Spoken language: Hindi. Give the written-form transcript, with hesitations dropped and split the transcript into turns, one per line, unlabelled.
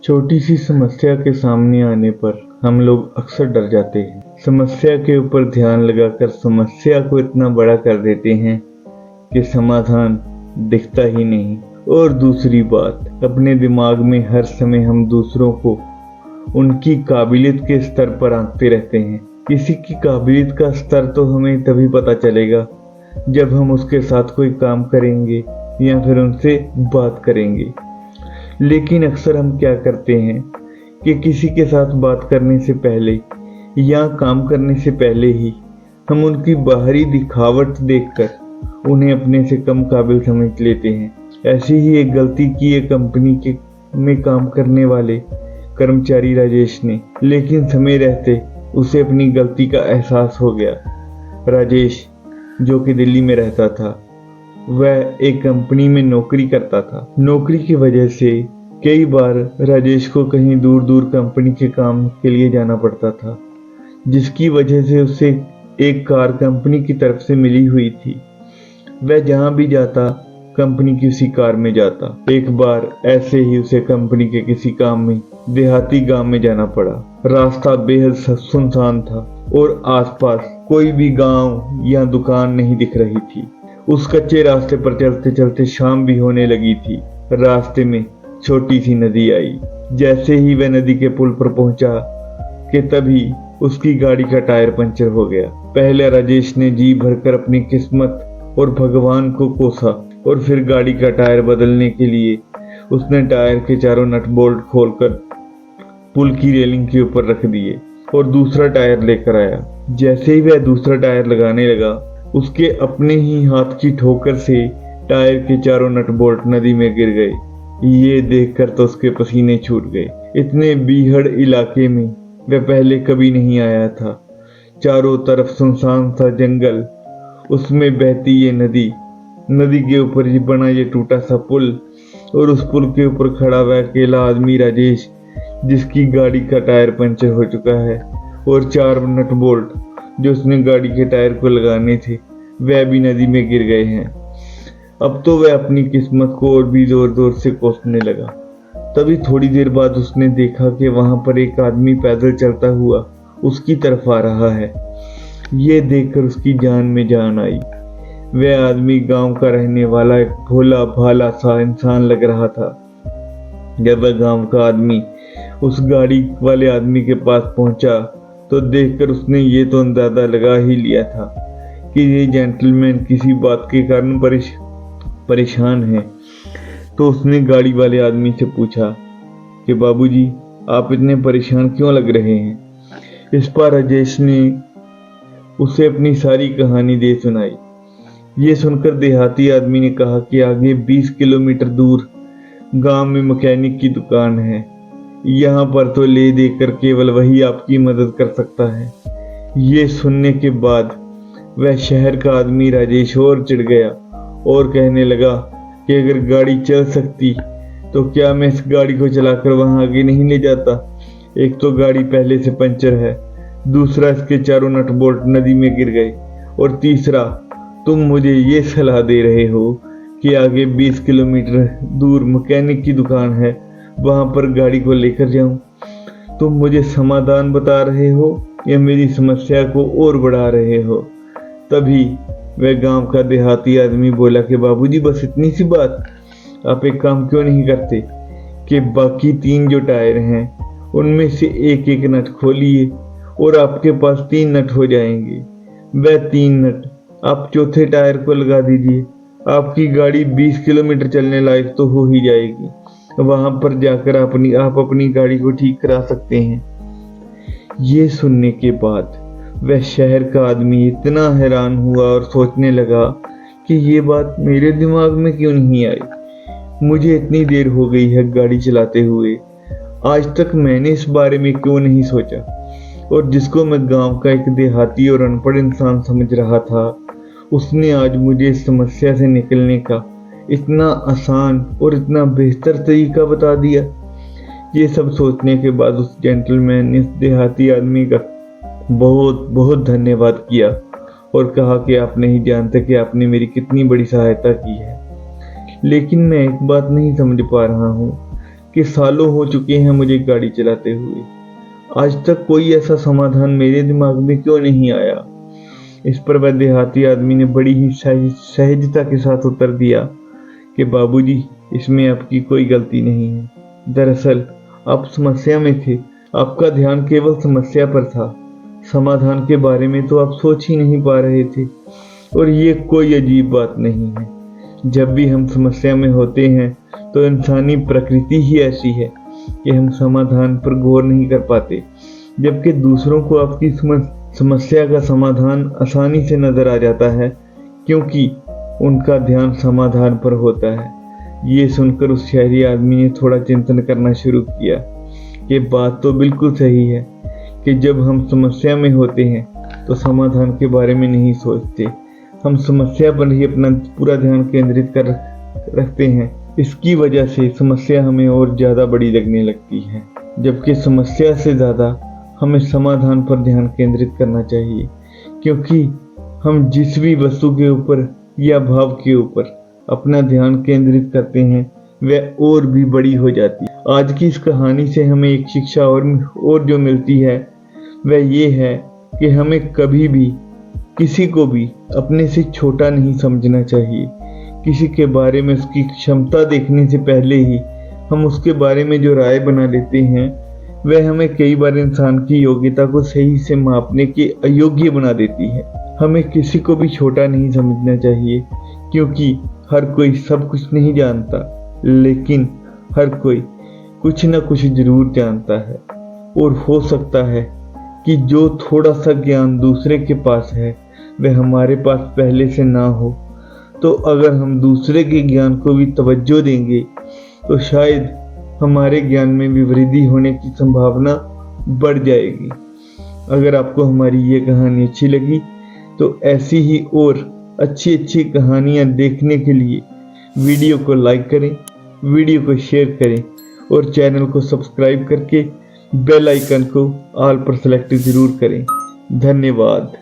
छोटी सी समस्या के सामने आने पर हम लोग अक्सर डर जाते हैं। समस्या के ऊपर ध्यान लगाकर समस्या को इतना बड़ा कर देते हैं कि समाधान दिखता ही नहीं। और दूसरी बात, अपने दिमाग में हर समय हम दूसरों को उनकी काबिलियत के स्तर पर आंकते रहते हैं। किसी की काबिलियत का स्तर तो हमें तभी पता चलेगा जब हम उसके साथ कोई काम करेंगे या फिर उनसे बात करेंगे। लेकिन अक्सर हम क्या करते हैं कि किसी के साथ बात करने से पहले या काम करने से पहले ही हम उनकी बाहरी दिखावट देखकर उन्हें अपने से कम काबिल समझ लेते हैं। ऐसी ही एक गलती की एक कंपनी में काम करने वाले कर्मचारी राजेश ने, लेकिन समय रहते उसे अपनी गलती का एहसास हो गया। राजेश, जो कि दिल्ली में रहता था, वह एक कंपनी में नौकरी करता था। नौकरी की वजह से कई बार राजेश को कहीं दूर दूर कंपनी के काम के लिए जाना पड़ता था, जिसकी वजह से उसे एक कार कंपनी की तरफ से मिली हुई थी। वह जहां भी जाता कंपनी की उसी कार में जाता। एक बार ऐसे ही उसे कंपनी के किसी काम में देहाती गांव में जाना पड़ा। रास्ता बेहद सुनसान था और आसपास कोई भी गांव या दुकान नहीं दिख रही थी। उस कच्चे रास्ते पर चलते चलते शाम भी होने लगी थी। रास्ते में छोटी सी नदी आई। जैसे ही वह नदी के पुल पर पहुंचा कि तभी उसकी गाड़ी का टायर पंचर हो गया। पहले राजेश ने जी भरकर अपनी किस्मत और भगवान को कोसा और फिर गाड़ी का टायर बदलने के लिए उसने टायर के चारों नट बोल्ट खोलकर पुल की रेलिंग के ऊपर रख दिए और दूसरा टायर लेकर आया। जैसे ही वह दूसरा टायर लगाने लगा, उसके अपने ही हाथ की ठोकर से टायर के चारों नट बोल्ट नदी में गिर गए। ये देखकर तो उसके पसीने छूट गए। इतने बीहड़ इलाके में वह पहले कभी नहीं आया था। चारों तरफ सुनसान सा जंगल, उसमें बहती ये नदी, नदी के ऊपर ही बना ये टूटा सा पुल और उस पुल के ऊपर खड़ा हुआ अकेला आदमी राजेश, जिसकी गाड़ी का टायर पंचर हो चुका है और 4 नट बोल्ट जो उसने गाड़ी के टायर को लगाने थे वह भी नदी में गिर गए हैं। अब तो वह अपनी किस्मत को और भी जोर जोर से कोसने लगा। तभी थोड़ी देर बाद उसने देखा कि वहां पर एक आदमी पैदल चलता हुआ उसकी तरफ आ रहा है। ये देखकर उसकी जान में जान आई। वह आदमी गांव का रहने वाला एक भोला भाला सा इंसान लग रहा था। जब वह गांव का आदमी उस गाड़ी वाले आदमी के पास पहुंचा तो देखकर उसने ये तो अंदाजा लगा ही लिया था कि ये जेंटलमैन किसी बात के कारण परेशान है। तो उसने गाड़ी वाले आदमी से पूछा कि बाबूजी, आप इतने परेशान क्यों लग रहे हैं? इस पर राजेश ने उसे अपनी सारी कहानी दे सुनाई। ये सुनकर देहाती आदमी ने कहा कि आगे 20 किलोमीटर दूर गांव में मैकेनिक की दुकान है। यहाँ पर तो ले देकर केवल वही आपकी मदद कर सकता है। ये सुनने के बाद वह शहर का आदमी राजेश और चिढ़ गया और कहने लगा कि अगर गाड़ी चल सकती तो क्या मैं इस गाड़ी को चलाकर वहां आगे नहीं ले जाता? एक तो गाड़ी पहले से पंचर है, दूसरा इसके चारों नट बोल्ट नदी में गिर गए और तीसरा तुम मुझे ये सलाह दे रहे हो कि आगे 20 किलोमीटर दूर मैकेनिक की दुकान है, वहां पर गाड़ी को लेकर जाऊं। तुम मुझे समाधान बता रहे हो या मेरी समस्या को और बढ़ा रहे हो? तभी वह गांव का देहाती आदमी बोला कि बाबूजी, बस इतनी सी बात, आप एक काम क्यों नहीं करते कि बाकी 3 जो टायर हैं उनमें से एक एक नट खोलिए और आपके पास 3 नट हो जाएंगे। वह 3 नट आप चौथे टायर को लगा दीजिए, आपकी गाड़ी 20 किलोमीटर चलने लायक तो हो ही जाएगी। वहां पर जाकर आप अपनी गाड़ी को ठीक करा सकते हैं। ये सुनने के बाद वह शहर का आदमी इतना हैरान हुआ और सोचने लगा कि ये बात मेरे दिमाग में क्यों नहीं आई। मुझे इतनी देर हो गई है गाड़ी चलाते हुए, आज तक मैंने इस बारे में क्यों नहीं सोचा। और जिसको मैं गांव का एक देहाती और अनपढ़ इंसान समझ रहा था, उसने आज मुझे इस समस्या से निकलने का इतना आसान और इतना बेहतर तरीका बता दिया। ये सब सोचने के बाद उस जेंटलमैन ने इस देहाती आदमी का बहुत बहुत धन्यवाद किया और कहा कि आप नहीं जानते कि आपने मेरी कितनी बड़ी सहायता की है। लेकिन मैं एक बात नहीं समझ पा रहा हूँ कि सालों हो चुके हैं मुझे गाड़ी चलाते हुए, आज तक कोई ऐसा समाधान मेरे दिमाग में क्यों नहीं आया। इस पर वह देहाती आदमी ने बड़ी ही सहजता के साथ उत्तर दिया कि बाबूजी, इसमें आपकी कोई गलती नहीं है। दरअसल आप समस्या में थे, आपका ध्यान केवल समस्या पर था, समाधान के बारे में तो आप सोच ही नहीं पा रहे थे। और ये कोई अजीब बात नहीं है, जब भी हम समस्या में होते हैं तो इंसानी प्रकृति ही ऐसी है कि हम समाधान पर गौर नहीं कर पाते, जबकि दूसरों को आपकी समस्या का समाधान आसानी से नजर आ जाता है क्योंकि उनका ध्यान समाधान पर होता है। ये सुनकर उस शहरी आदमी ने थोड़ा चिंतन करना शुरू किया कि बात तो बिल्कुल सही है कि जब हम समस्या में होते हैं तो समाधान के बारे में नहीं सोचते, हम समस्या पर ही अपना पूरा ध्यान केंद्रित कर रखते हैं। इसकी वजह से समस्या हमें और ज़्यादा बड़ी लगने लगती है, जबकि समस्या से ज़्यादा हमें समाधान पर ध्यान केंद्रित करना चाहिए, क्योंकि हम जिस भी वस्तु के ऊपर या भाव के ऊपर अपना ध्यान केंद्रित करते हैं वह और भी बड़ी हो जाती है। आज की इस कहानी से हमें एक शिक्षा और जो मिलती है वह ये है कि हमें कभी भी किसी को भी अपने से छोटा नहीं समझना चाहिए। किसी के बारे में उसकी क्षमता देखने से पहले ही हम उसके बारे में जो राय बना लेते हैं वह हमें कई बार इंसान की योग्यता को सही से मापने के अयोग्य बना देती है। हमें किसी को भी छोटा नहीं समझना चाहिए, क्योंकि हर कोई सब कुछ नहीं जानता, लेकिन हर कोई कुछ न कुछ जरूर जानता है। और हो सकता है कि जो थोड़ा सा ज्ञान दूसरे के पास है वह हमारे पास पहले से ना हो, तो अगर हम दूसरे के ज्ञान को भी तवज्जो देंगे तो शायद हमारे ज्ञान में भी वृद्धि होने की संभावना बढ़ जाएगी। अगर आपको हमारी ये कहानी अच्छी लगी तो ऐसी ही और अच्छी कहानियाँ देखने के लिए वीडियो को लाइक करें, वीडियो को शेयर करें और चैनल को सब्सक्राइब करके बेल आइकन को ऑल पर सेलेक्ट जरूर करें। धन्यवाद।